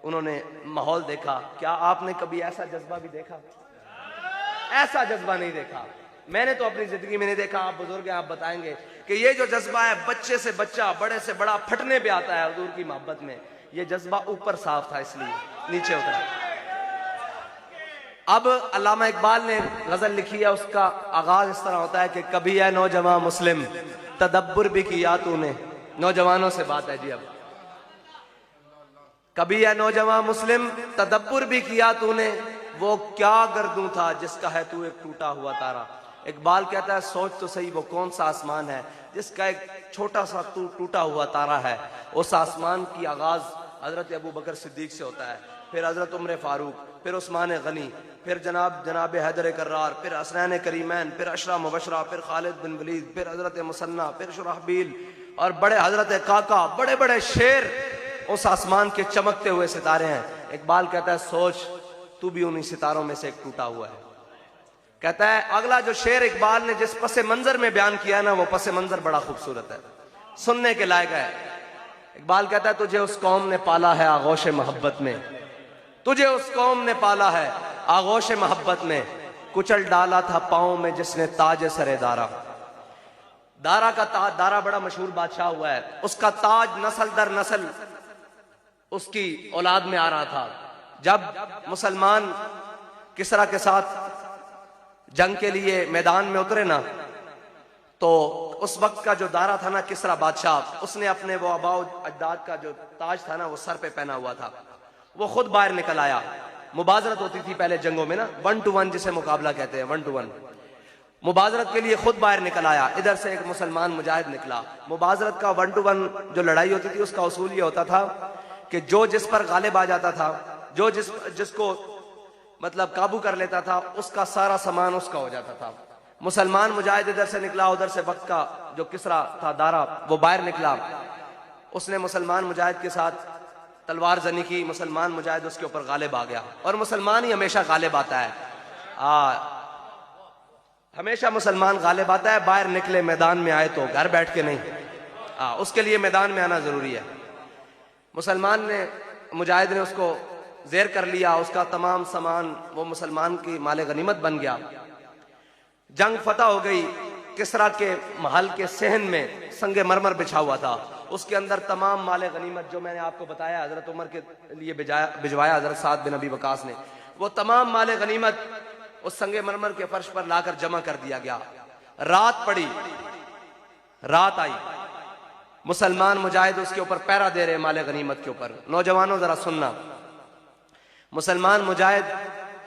उन्होंने माहौल देखा। क्या आपने कभी ऐसा जज्बा भी देखा? ऐसा जज्बा नहीं देखा, मैंने तो अपनी जिंदगी में नहीं देखा। आप बुजुर्ग हैं, आप बताएंगे कि ये जो जज्बा है बच्चे से बच्चा, बड़े से बड़ा फटने पे आता है हुजूर की मोहब्बत में। ये जज्बा ऊपर साफ था इसलिए नीचे उतरा। अब अल्लामा इकबाल ने गजल लिखी है, उसका आगाज इस तरह होता है कि कभी है नौजवान मुस्लिम तदब्बुर भी किया तूने। नौजवानों से बात है जी। अब कभी है नौजवान मुस्लिम तदब्बुर भी किया तूने, वो क्या गर्दू था जिसका है तू एक टूटा हुआ तारा। इकबाल कहता है सोच तो सही वो कौन सा आसमान है जिसका एक छोटा सा टूटा हुआ तारा है। उस आसमान की आगाज हजरत अबू बकर सिद्दीक से होता है, फिर हजरत उमर फारूक, फिर उस्मान गनी, फिर जनाब हैदर कर्रार, फिर हसनैन करीमैन, फिर अशरा मुबशरा, फिर खालिद बिन वलीद, फिर हजरत मुसन्ना, फिर शुराहबील और बड़े हजरत काका, बड़े बड़े शेर उस आसमान के चमकते हुए सितारे हैं। इकबाल कहता है सोच तू भी उन्हीं सितारों में से एक टूटा हुआ है। कहता है अगला जो शेर इकबाल ने जिस पसे मंजर में बयान किया ना, वो पसे मंजर बड़ा खूबसूरत है, सुनने के लायक है। इकबाल कहता है तुझे उस कौम ने पाला है आगोश मोहब्बत में, तुझे उस कौम ने पाला है आगोश मोहब्बत में, कुचल डाला था पांव में जिसने ताज सरे दारा। दारा का ताज, दारा बड़ा मशहूर बादशाह हुआ है, उसका ताज नस्ल दर नस्ल उसकी औलाद में आ रहा था। जब मुसलमान किसरा के साथ जंग के लिए मैदान में उतरे ना, तो उस वक्त का जो दारा था ना किसरा बादशाह, उसने अपने वो आबाओ अजदाद का जो ताज था ना वो सर पे पहना हुआ था, वो खुद बाहर निकल आया। मुबाजरत होती थी पहले जंगों में ना, 1 to 1 जिसे मुकाबला कहते हैं, 1 to 1 मुबाजरत के लिए खुद बाहर निकल आया। इधर से एक मुसलमान मुजाहिद निकला। मुबाजरत का 1 to 1 जो लड़ाई होती थी उसका उसूल ये होता था कि जो जिस पर गालिब आ जाता था, जो जिसको मतलब काबू कर लेता था, उसका सारा सामान उसका हो जाता था। मुसलमान मुजाहिद इधर से निकला, उधर से वक्त का जो किसरा था दारा वो बाहर निकला, उसने मुसलमान मुजाहिद के साथ तलवार जनी की। मुसलमान मुजाहिद उसके ऊपर गालिब आ गया, और मुसलमान ही हमेशा गालिब आता है, हमेशा मुसलमान गालिब आता है। बाहर निकले मैदान में आए तो घर बैठ के नहीं, उसके लिए मैदान में आना जरूरी है। मुसलमान ने मुजाहिद ने उसको जेर कर लिया, उसका तमाम सामान वो मुसलमान की माले गनीमत बन गया। जंग फतह हो गई। किसरा के महल के सहन में संगे मरमर बिछा हुआ था, उसके अंदर तमाम माले गनीमत जो मैंने आपको बताया हजरत उमर के लिए भिजवाया हजरत साद बिन अबी वकास ने, वो तमाम माले गनीमत उस संगे मरमर के फर्श पर लाकर जमा कर दिया गया। रात पड़ी, रात आई, मुसलमान मुजाहिद उसके ऊपर पहरा दे रहे माले गनीमत के ऊपर। नौजवानों जरा सुनना, मुसलमान मुजाहिद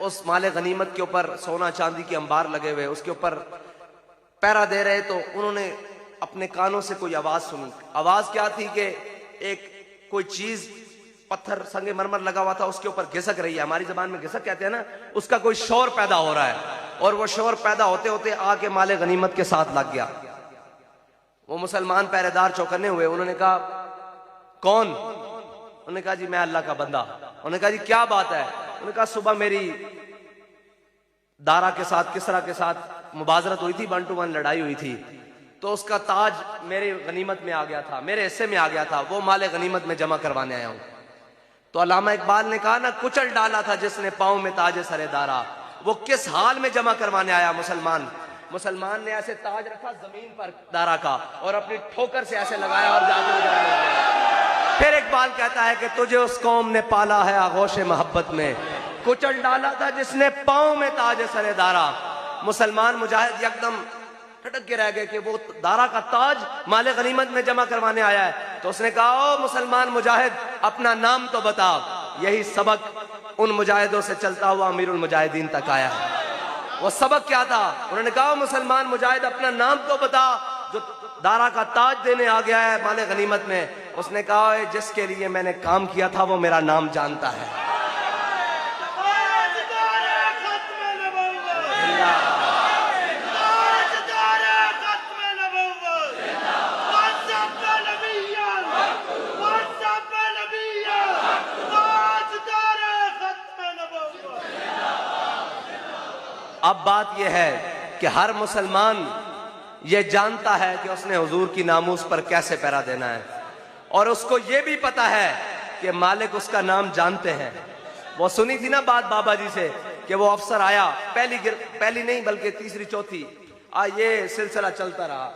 उस माले गनीमत के ऊपर सोना चांदी के अंबार लगे हुए उसके ऊपर पहरा दे रहे, तो उन्होंने अपने कानों से कोई आवाज सुनी। आवाज क्या थी कि एक कोई चीज पत्थर संगे मरमर लगा हुआ था उसके ऊपर घिसक रही है, हमारी जबान में घिसक कहते हैं ना, उसका कोई शोर पैदा हो रहा है, और वो शोर पैदा होते होते आके माले गनीमत के साथ लग गया। वो मुसलमान पहरेदार चौकन्ने हुए, उन्होंने कहा कौन? उन्होंने कहा जी मैं अल्लाह का बंदा। उन्होंने कहा जी क्या बात है? उन्होंने कहा सुबह मेरी दारा के साथ किसरा के साथ मुबाजरत हुई थी, 1 to 1 लड़ाई हुई थी, तो उसका ताज मेरे गनीमत में आ गया था, मेरे हिस्से में आ गया था, वो माले गनीमत में जमा करवाने आया हूं। तो अल्लामा इकबाल ने कहा ना, कुचल डाला था जिसने पांव में ताज सरे दारा, वो किस हाल में जमा करवाने आया मुसलमान? मुसलमान ने ऐसे ताज रखा जमीन पर दारा का और अपनी ठोकर से ऐसे लगाया और जादू उजाड़। फिर इकबाल कहता है कि तुझे उस कौम ने पाला है आगोश मोहब्बत में, कुचल डाला था जिसने पांव में ताज सरे दारा। मुसलमान मुजाहिद एकदम टटक के रह गए कि वो दारा का ताज माले गनीमत में जमा करवाने आया है। तो उसने कहा ओ मुसलमान मुजाहिद अपना नाम तो बता। यही सबक उन मुजाहिदों से चलता हुआ अमीरुल मुजाहिदीन तक आया है। वो सबक क्या था? उन्होंने कहा मुसलमान मुजाहिद अपना नाम तो बता जो दारा का ताज देने आ गया है माले गनीमत में। उसने कहा जिसके लिए मैंने काम किया था वो मेरा नाम जानता है। अब बात यह है कि हर मुसलमान यह जानता है कि उसने हुजूर की नामूस पर कैसे पहरा देना है, और उसको यह भी पता है कि मालिक उसका नाम जानते हैं। वो सुनी थी ना बात बाबा जी से कि वो अफसर आया, पहली नहीं बल्कि तीसरी चौथी ये सिलसिला चलता रहा।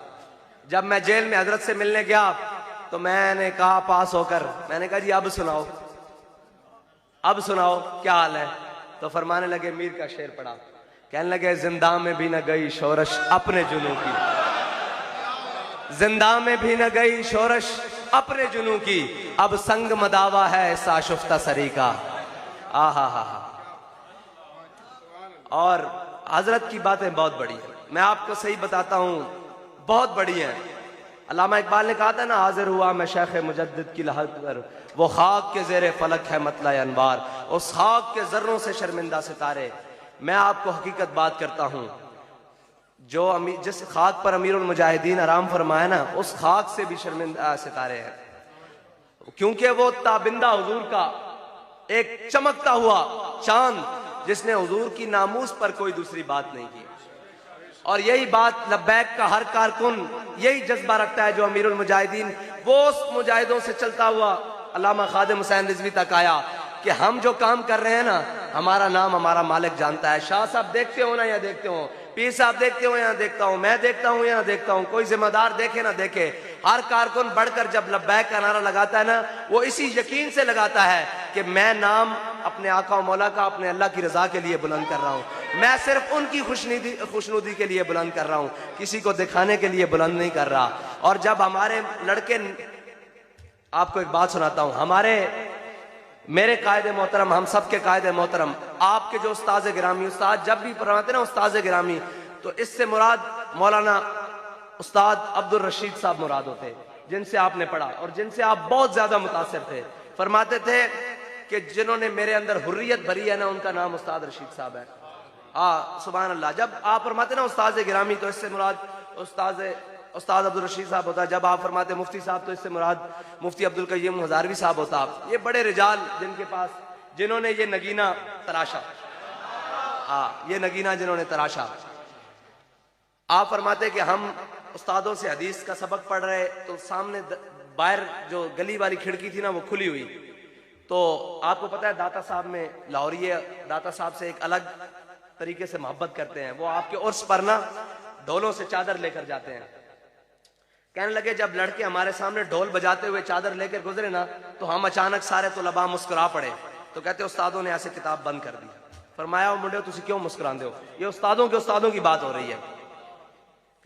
जब मैं जेल में हजरत से मिलने गया तो मैंने कहा पास होकर, मैंने कहा जी अब सुनाओ, अब सुनाओ क्या हाल है? तो फरमाने लगे मीर का शेर पढ़ा, कहने लगे जिंदा में भी न गई शोरश अपने जुनू की, जिंदा में भी न गई शोरश अपने जुनू की, अब संग मदावा है साशुफ्ता सरी का। आहा हा। और हजरत की बातें बहुत बड़ी है, मैं आपको सही बताता हूं, बहुत बड़ी है। अल्लामा इकबाल ने कहा था ना, हाजिर हुआ मैं शेख मुजद्दिद की लहद पर, वो खाक के जेरे फलक है मतला अनवार, उस खाक के जर्रों से शर्मिंदा सितारे। मैं आपको हकीकत बात करता हूं, जो जिस खाक पर अमीरुल मुजाहिदीन आराम फरमाया ना, उस खाक से भी शर्मिंदा सितारे हैं, क्योंकि वो ताबिंदा हुजूर का एक चमकता हुआ चांद, जिसने हुजूर की नामूस पर कोई दूसरी बात नहीं की। और यही बात लब्बैक का हर कारकुन यही जज्बा रखता है जो अमीरुल मुजाहिदीन, वो उस मुजाहिदों से चलता हुआ अल्लामा खादिम हुसैन रिजवी तक आया कि हम जो काम कर रहे हैं ना, हमारा नाम हमारा मालिक जानता है। शाह साहब देखते हो ना या देखते हो, पीर साहब देखते हो या देखता हूं, मैं देखता हूं या देखता हूं, कोई जिम्मेदार देखे ना देखे, हर कारकुन बढ़कर जब लब्बैक का नारा लगाता है ना, वो इसी यकीन से लगाता है कि मैं नाम अपने आका और मौला का, अपने अल्लाह की रजा के लिए बुलंद कर रहा हूं, मैं सिर्फ उनकी खुशनुदी के लिए बुलंद कर रहा हूं, किसी को दिखाने के लिए बुलंद नहीं कर रहा। और जब हमारे लड़के, आपको एक बात सुनाता हूं, मेरे कायदे मोहतरम, हम सब के कायदे मोहतरम, आपके जो उस्ताद गिरामी, उस्ताद जब भी फरमाते ना उस्ताद गिरामी, तो इससे मुराद मौलाना उस्ताद अब्दुल रशीद साहब मुराद होते, जिनसे आपने पढ़ा और जिनसे आप बहुत ज्यादा मुतासिर थे। फरमाते थे कि जिन्होंने मेरे अंदर हुर्रियत भरी है ना, उनका नाम उस्ताद रशीद साहब है। सुभान अल्लाह। जब आप फरमाते ना उस्ताद गिरामी, तो इससे मुराद उस्ताद अब्दुल रशीद साहब होता। जब आप फरमाते मुफ्ती साहब, तो इससे मुराद मुफ्ती अब्दुल कय्यूम हजारवी साहब होता। ये बड़े रिजाल जिनके पास, जिन्होंने ये नगीना तराशा, ये नगीना जिन्होंने तराशा। आप फरमाते कि हम उस्तादों से हदीस का सबक पढ़ रहे, तो सामने बाहर जो गली वाली खिड़की थी ना, वो खुली हुई। तो आपको पता है दाता साहब में, लाहौरी दाता साहब से एक अलग तरीके से मोहब्बत करते हैं। वो आपके उर्स पर ना ढोलों से चादर लेकर जाते हैं। कहने लगे जब लड़के हमारे सामने ढोल बजाते हुए चादर लेकर गुजरे ना, तो हम अचानक सारे तुलबा मुस्कुरा पड़े। तो कहते उस्तादों ने ऐसे किताब बंद कर दी। फरमाया मुंडे तुसी क्यों मुस्कुराते हो, ये उस्तादों की बात हो रही है,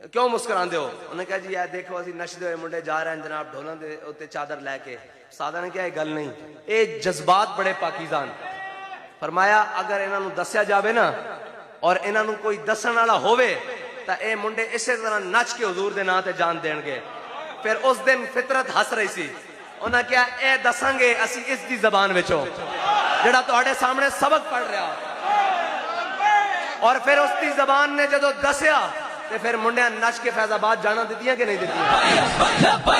क्यों मुस्कुराते हो। उन्हें कहा जी यार देखो असि नशदे हुए मुंडे जा रहे हैं जनाब ढोलों के उत्ते चादर लैके। उस्तादा ने कहा गल नहीं, ये जज्बात बड़े पाकीज़ान। फरमाया अगर इन्हों दसिया जाए ना, और इन्हों कोई दसन वाला होवे, तो ये मुंडे इसे तरह नच के हुजूर दे नाम ते जान देंगे। फिर उस दिन फितरत हस रही सी। उन्हें क्या ए दसांगे असी इस दी जबान विचों जेड़ा तुहाडे सामने सबक पढ़ रहा। और फिर उसकी जबान ने जदों दसिया, ते फिर मुंडिया नच के फैजाबाद जाना दित्तियां कि नहीं दित्तियां।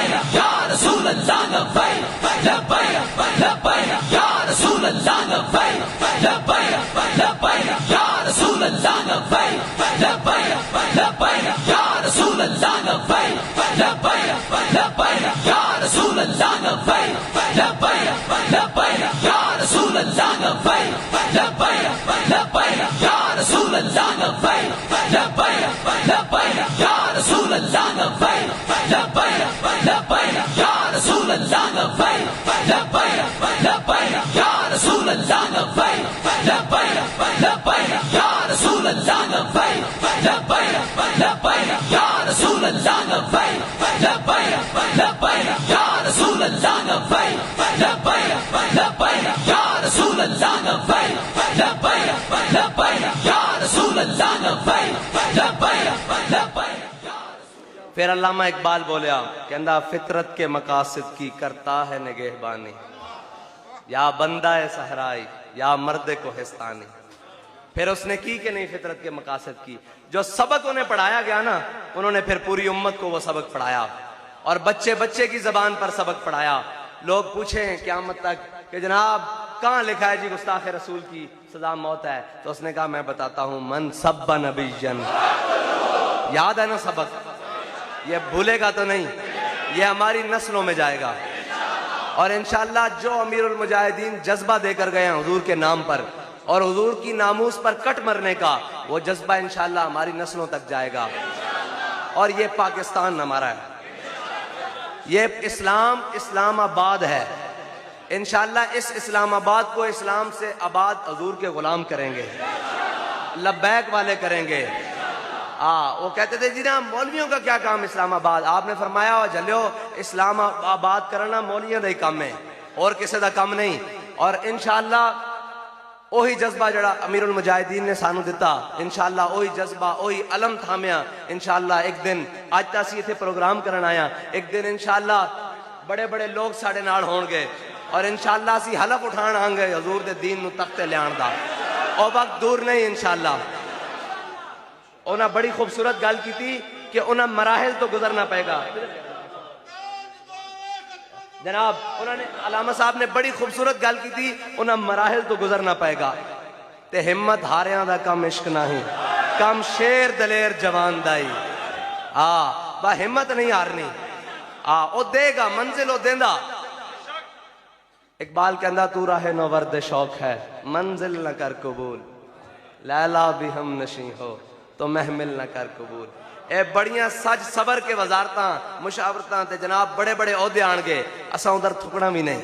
फिर अल्लामा इकबाल बोलिया, कहंदा फितरत के मकासद की करता है निगहबानी, या बंदा है सहराई या मर्द कोहिस्तानी। फिर उसने की कि नहीं फितरत के मकासद की। जो सबक उन्हें पढ़ाया गया ना, उन्होंने फिर पूरी उम्मत को वो सबक पढ़ाया, और बच्चे बच्चे की जबान पर सबक पढ़ाया। लोग पूछे क़यामत तक कि जनाब कहाँ लिखा है जी गुस्ताख रसूल की सजा मौत है, तो उसने कहा मैं बताता हूं, मन सब्बा नबीयन। याद है ना सबक, ये भूलेगा तो नहीं, ये हमारी नस्लों में जाएगा। और इंशाअल्लाह जो अमीरुल मुजाहिदीन जज्बा देकर गए हैं हुजूर के नाम पर और हुजूर की नामूस पर कट मरने का, वो जज्बा इंशाअल्लाह हमारी नस्लों तक जाएगा। और ये पाकिस्तान हमारा है, ये इस्लामाबाद है। इंशाअल्लाह इस इस्लामाबाद को इस्लाम से आबाद हुजूर के गुलाम करेंगे, लब्बैक वाले करेंगे। वो कहते थे जी ना मौलवियों का क्या काम इस्लामाबाद। आपने फरमाया जलियो इस्लामाबाद करना मौलवियों का ही काम है और किसी का काम नहीं। और इंशाअल्लाह ओही जज्बा जड़ा अमीरुल मुजाहिदीन ने सानू दिता, इंशाअल्लाह ओही जज्बा ओही अलम थामिया। इंशाअल्लाह एक दिन आज तासी इथे प्रोग्राम करन आया, एक दिन इंशाअल्लाह बड़े बड़े लोग साडे नाल होणगे और इंशाअल्लाह असी हलफ उठाण आंगे हजूर दे दीन नू तख्ते लियाण दा। और वक्त दूर नहीं इंशाअल्लाह। उन्हें बड़ी खूबसूरत गल की थी कि उन्हें मराहिल तो गुजरना पड़ेगा। जनाब उन्होंने अलामा साहब ने बड़ी खूबसूरत गल की थी, उन्हें मराहिल तो गुजरना पड़ेगा। ते हिम्मत हारियां दा कम इश्क नहीं, कम शेर दलेर जवान दाई। बा हिम्मत नहीं हारनी। ओ देगा मंजिल ओ देंदा। इकबाल कहंदा तू राहे नो वर्द शौक है मंजिल न कर कबूल, लैला भी हम नशी हो तो महमिल न कर कबूल। ए बड़ियां सज सबर के वजारतां मुशावरतां ते जनाब बड़े बड़े ओहदे आणगे, असां उधर थुकना भी नहीं,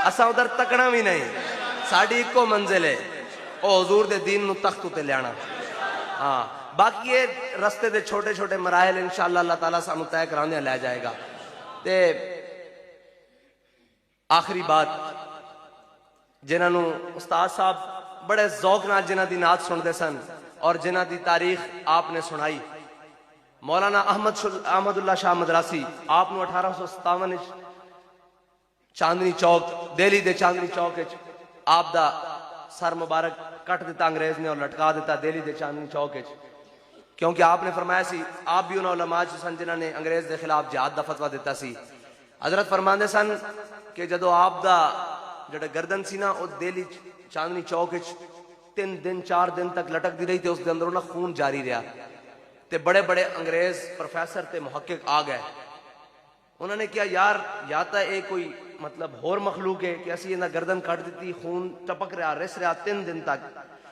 असां उधर तकना भी नहीं। साडी इको मंजिल है ओ हुजूर दे दीन नू तख्त उते लियाना। बाकी ये रस्ते दे छोटे छोटे मराहिल इंशाअल्लाह अल्लाह ताला सानू तय करांदे लै जाएगा। ते आखिरी बात जिन्हां नू उस्ताद साहब बड़े जौक नाल जिन्हां दी नात सुनदे सन और जिन्हां दी तारीख आपने सुनाई, मौलाना अहमदुल्ला शाह मदरासी आप 1857 चांदनी चौक दिल्ली दे चांदनी चौक आप दा सर मुबारक कट दिता अंग्रेज ने और लटका दिता दिल्ली दे चांदनी चौक। क्योंकि आपने फरमाया सी आप भी उन्होंने उलमा सन जिन्हां ने अंग्रेज के खिलाफ जिहाद दा फतवा दिता सी। हजरत फरमांदे सन कि जदों आप दा जड़ा गर्दन सी ना दिल्ली चांदनी चौक 3 दिन 4 दिन तक लटकती रही, तो उसके अंदरों ना खून जारी रहा। ते बड़े बड़े अंग्रेज प्रोफेसर ते मुहक्किक आ गए। उन्होंने क्या यार या तो ये कोई मतलब होर मखलूक है कि असी इन्हें गर्दन कट दी, खून टपक रहा रिस रहा 3 दिन तक,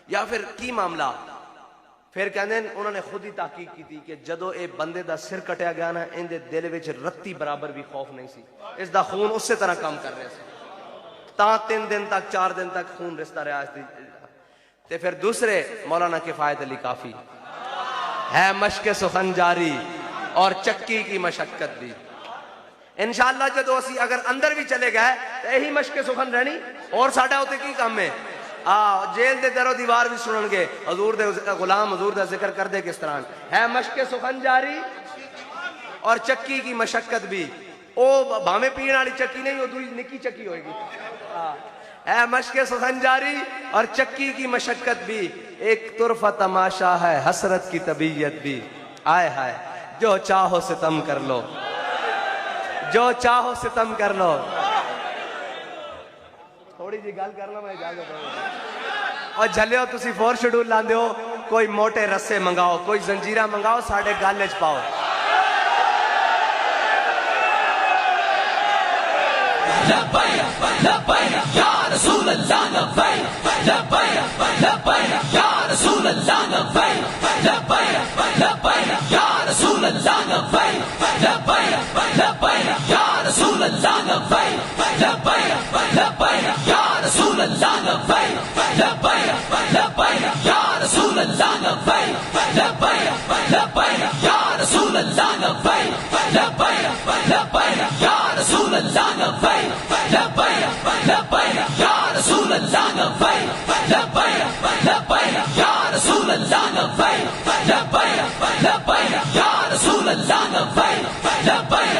या फिर की मामला। फिर कहते उन्होंने खुद ही तहकीक की थी कि जदों ये बंदे का सिर कटिया गया ना इनके दिल में रत्ती बराबर भी खौफ नहीं सी, इसका खून उस तरह काम कर रहा था। 3 दिन तक 4 दिन तक खून रिसता रहा। ते फिर दूसरे मौलाना किफायत अली काफी है मशक सुखन जारी और चक्की की मशक्कत भी। इंशाअल्लाह जो असी अगर अंदर भी चले गए तो यही मशक सुखन रहनी और साडा उते की काम है। जेल दे दरो दीवार भी सुननगे हजूर दे गुलाम हजूर दा जिक्र कर दे किस तरह है मशक सुखन जारी और चक्की की मशक्कत भी। ओ भावे पीने वाली चक्की नहीं, वो दूसरी निकी चक्की होगी। है मशक सुखन जारी और चक्की की मशक्कत भी। एक तुरफा तमाशा है हसरत की तबीयत भी। आए हाय जो चाहो सितम कर लो, जो चाहो सितम कर लो। थोड़ी जी गल कर लो मैं इजाजत। और झलियो तुसी 4 शेड्यूल लांदे हो, कोई मोटे रस्से मंगाओ, कोई जंजीरा मंगाओ, साढ़े गल च पाओ। लब्बैक लब्बैक या रसूल अल्लाह लब्बैक लब्बैक लब्बैक या रसूल अल्लाह लब्बैक लब्बैक लब्बैक या रसूल अल्लाह लब्बैक लब्बैक लब्बैक या रसूल अल्लाह लब्बैक लब्बैक लब्बैक या रसूल अल्लाह लब्बैक लब्बैक लब्बैक या रसूल अल्लाह लब्बैक लब्बैक लब्बैक या रसूल अल्लाह लब्बैक लब्बैक लब्बैक या रसूल अल्लाह लब्बैक लब्बैक लब्बैक या रसूल अल्लाह लब्बैक लब्बैक लब्बैक या रसूल अल्लाह लब्बैक लब्बैक लब्बैक या रसूल अल्लाह लब्बैक लब्बैक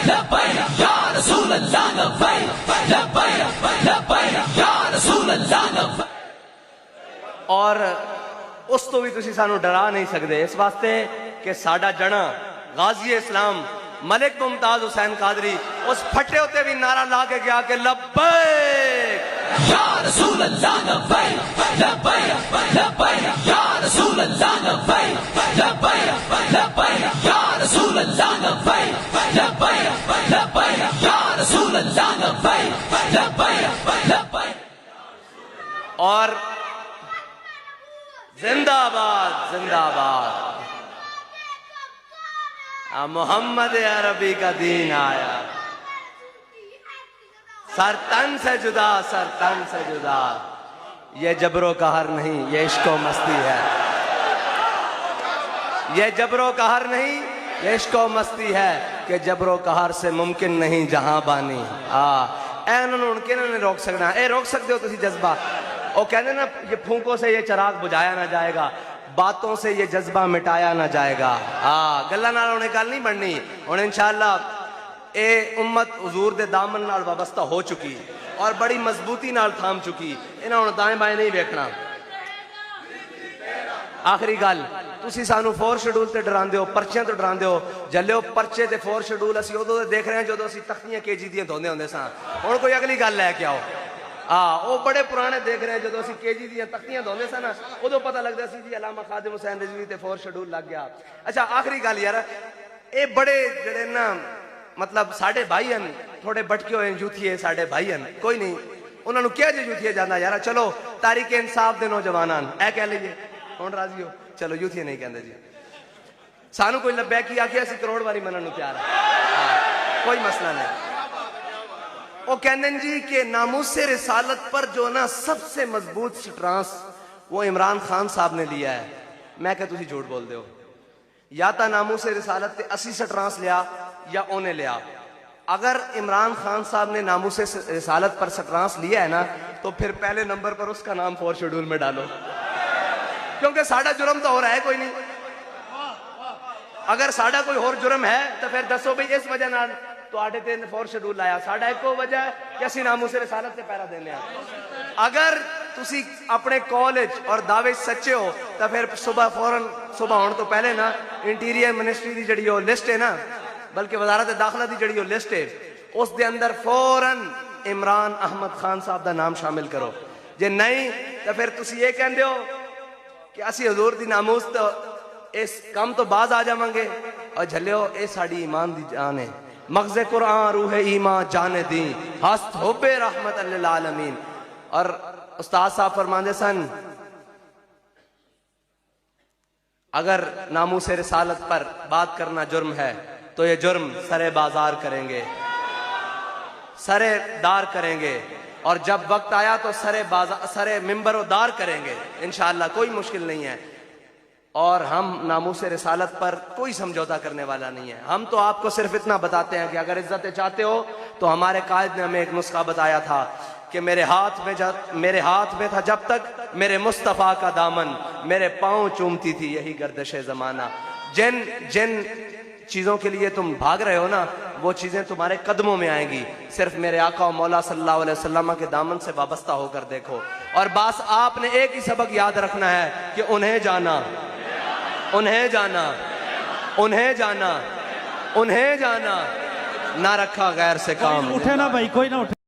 लब्बैक या रसूल अल्लाह लब्बैक लब्बैक लब्बैक या रसूल अल्लाह लब्बैक। और उस तो भी तुसी सानू डरा नहीं सकते इस वास्ते कि साडा जड़ा गाजी इस्लाम मलिक मुमताज हुसैन कादरी उस फटे होते भी नारा ला के गया कि लब्बैक या रसूल अल्लाह लब्बैक लब्बैक लब्बैक या रसूल अल्लाह लब्बैक लब्बैक लब्बैक या रसूल अल्लाह लब्बैक लब्बैक लब्बैक या रसूल अल्लाह लब्बैक लब्बैक लब्बैक। और जिंदाबाद जिंदाबाद मोहम्मद अरबी का दीन आया। सर तन से जुदा, सर तन से जुदा, ये जबरो कहर नहीं ये इश्को मस्ती है। ये जबरो कहर नहीं, ये इश्को मस्ती है कि जबरो कहर से मुमकिन नहीं जहां बानी। ए उन्होंने उनके ने रोक सकना, ए रोक सकते हो तुसी जज्बा। वो कहते ना ये फूंकों से ये चिराग बुझाया ना जाएगा, बातों से ये जज्बा मिटाया ना जाएगा। गल्ला नाल उन्हें गल नहीं बननी। उन्हें इंशाअल्लाह ए उम्मत हुजूर दे दामन नाल वाबस्ता हो चुकी और बड़ी मजबूती नाल थाम चुकी। इन्हां हुण दाएं बाएं नहीं वेखना। आखिरी गल, तुसी सानू 4 शेड्यूल ते डरांदे हो, पर्चियां तो डरांदे हो। जल्लिओ पर्चे ते 4 शेड्यूल असीं उदों दे देख रहे हैं जदों असीं तख्तियां केजी दियां धोंदे हुंदे सां। हुण कोई अगली गल लैके आओ। वो बड़े पुराने देख रहे हैं जदों असीं केजी दियां तख्तियां धोंदे सां ना, उदों पता लगदा सी जी अलामा खादिम हुसैन रिजवी ते 4 शेड्यूल लग गया। अच्छा आखिरी गल यार, ये बड़े जड़े ना मतलब साडे भाई हन, थोड़े भटके हुए यूथीए साडे भाई हन, कोई नहीं उन्होंने क्या जो यूथीए जाना यार। चलो तारीख इंसाफ दे नौजवान ए कह लीजिए हुण राजी हो, चलो यूथीए नहीं कहते जी। सानू कोई लब्या की आखिया असीं करोड़ वारी मनन तैयार है, कोई मसला नहीं। वो कहते जी कि नामूसे रिसालत पर जो ना सबसे मजबूत स्ट्रांस वो इमरान खान साहब ने लिया है। मैं क्या तुसी झूठ बोल दे हो, या तो नामूसे रिसालत ते 80 स्ट्रांस लिया या उन्हें लिया। अगर इमरान खान साहब ने नामूसे रिसालत पर स्ट्रांस लिया है ना, तो फिर पहले नंबर पर उसका नाम 4 शेड्यूल में डालो, क्योंकि साडा जुर्म तो हो रहा है कोई नहीं। अगर साडा कोई और जुर्म है तो फिर दसो भाई इस वजह नाल तो आटे ते 4 शेड्यूल लाया। साडा एको वजह है कि असीं नामूसे रिसालत से पैरा देने। अगर तुसी अपने कॉलेज और दावे सच्चे हो तो फिर सुबह फौरन सुबह होने तो पहले ना इंटीरियर मिनिस्ट्री की जड़ी लिस्ट है ना, बल्कि वजारत दाखिला की जड़ी लिस्ट है, उस दे अंदर फौरन इमरान अहमद खान साहब का नाम शामिल करो। जे नहीं तो फिर तुसी ये कहते हो कि असी हजूर दी नामूस तो इस काम तो बाज आ जावांगे। और झल्लियो ये साड़ी ईमान दी जान है, मगज़े कुरान रूह ईमान जाने दी, हस्त होबे रहमत लिल आलमीन। और उस्ताद साहब फरमाते सन, अगर नामूसे रिसालत पर बात करना जुर्म है तो ये जुर्म सरे बाजार करेंगे, सरे दार करेंगे, और जब वक्त आया तो सरे मिंबर दार करेंगे इंशाअल्लाह, कोई मुश्किल नहीं है। और हम नामूसे रिसालत पर कोई समझौता करने वाला नहीं है। हम तो आपको सिर्फ इतना बताते हैं कि अगर इज्जत चाहते हो तो हमारे कायद ने हमें एक नुस्खा बताया था कि मेरे हाथ में था जब तक मेरे मुस्तफ़ा का दामन, मेरे पाँव चूमती थी यही गर्दिश ज़माना। जिन चीज़ों के लिए तुम भाग रहे हो ना, वो चीज़ें तुम्हारे कदमों में आएंगी। सिर्फ मेरे आका और मौला सल्लल्लाहु अलैहि वसल्लम के दामन से वाबस्ता होकर देखो। और बस आपने एक ही सबक याद रखना है कि उन्हें जाना, उन्हें जाना, उन्हें जाना, उन्हें जाना, ना रखा गैर से काम। उठे ना भाई, कोई ना उठे।